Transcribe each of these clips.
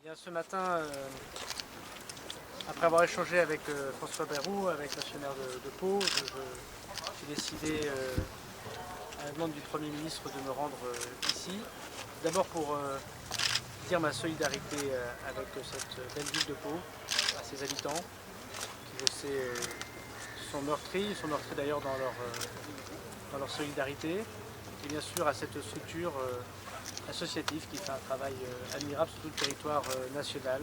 Bien, ce matin, après avoir échangé avec François Bayrou, avec le maire de Pau, j'ai décidé, à la demande du Premier ministre, de me rendre ici. D'abord pour dire ma solidarité avec cette belle ville de Pau, à ses habitants, qui je sais sont meurtris d'ailleurs dans leur solidarité, et bien sûr à cette structure associative qui fait un travail admirable sur tout le territoire national,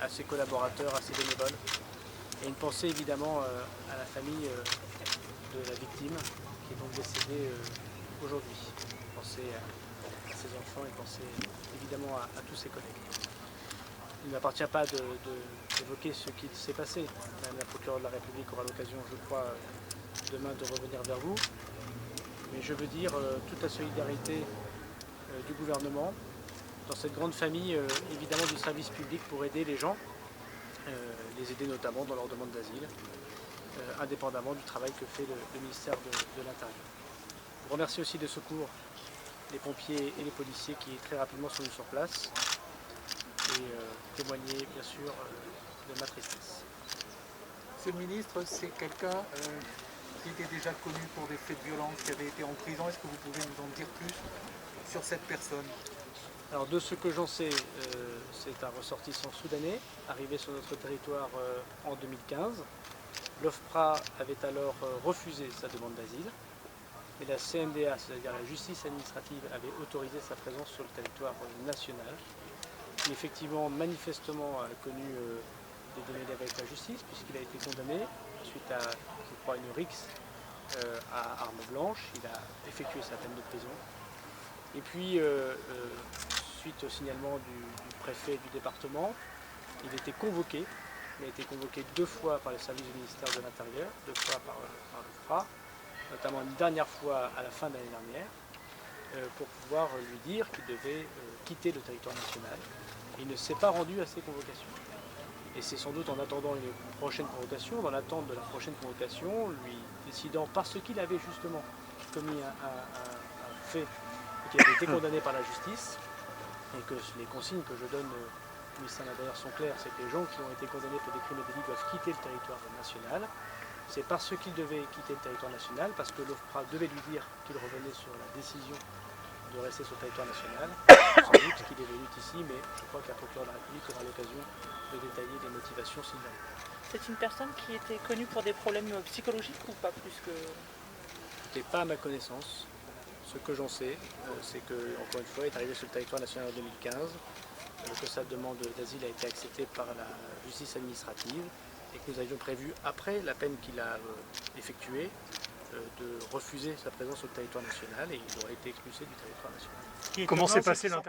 à ses collaborateurs, à ses bénévoles. Et une pensée évidemment à la famille de la victime qui est donc décédée aujourd'hui. Penser à ses enfants et penser évidemment à tous ses collègues. Il ne m'appartient pas d'évoquer ce qui s'est passé. Madame la procureure de la République aura l'occasion, je crois, demain de revenir vers vous. Mais je veux dire toute la solidarité du gouvernement dans cette grande famille évidemment du service public pour aider les gens, les aider notamment dans leur demande d'asile, indépendamment du travail que fait le ministère de l'Intérieur. Je remercie aussi de secours les pompiers et les policiers qui très rapidement sont venus sur place et témoigner bien sûr de ma tristesse. Monsieur le ministre, c'est quelqu'un qui était déjà connu pour des faits de violence, qui avait été en prison. Est-ce que vous pouvez nous en dire plus sur cette personne? Alors de ce que j'en sais, c'est un ressortissant soudanais, arrivé sur notre territoire en 2015. L'OFPRA avait alors refusé sa demande d'asile, et la CNDA, c'est-à-dire la justice administrative, avait autorisé sa présence sur le territoire national. Qui effectivement, manifestement, a connu des démêlés avec la justice, puisqu'il a été condamné suite à, je crois, une rixe à arme blanche. Il a effectué sa peine de prison. Et puis, suite au signalement du préfet du département, il était convoqué. Il a été convoqué 2 fois par les services du ministère de l'Intérieur, 2 fois par l'OFPRA, notamment une dernière fois à la fin de l'année dernière, pour pouvoir lui dire qu'il devait quitter le territoire national. Il ne s'est pas rendu à ces convocations. Et c'est sans doute en attendant une prochaine convocation, dans l'attente de la prochaine convocation, lui décidant, parce qu'il avait justement commis un fait et qu'il avait été condamné par la justice, et que les consignes que je donne au ministère de l'Intérieur sont claires, c'est que les gens qui ont été condamnés pour des crimes et délits doivent quitter le territoire national. C'est parce qu'il devait quitter le territoire national, parce que l'OFPRA devait lui dire qu'il revenait sur la décision de rester sur le territoire national, sans doute qu'il est venu ici, mais je crois que la procureure de la République aura l'occasion de détailler les motivations s'il y en a. C'est une personne qui était connue pour des problèmes psychologiques ou pas plus que... Ce n'est pas à ma connaissance. Ce que j'en sais, c'est que, encore une fois, il est arrivé sur le territoire national en 2015, que sa demande d'asile a été acceptée par la justice administrative et que nous avions prévu, après la peine qu'il a effectuée, de refuser sa présence sur le territoire national et il aurait été expulsé du territoire national. Comment s'est passé l'intervention?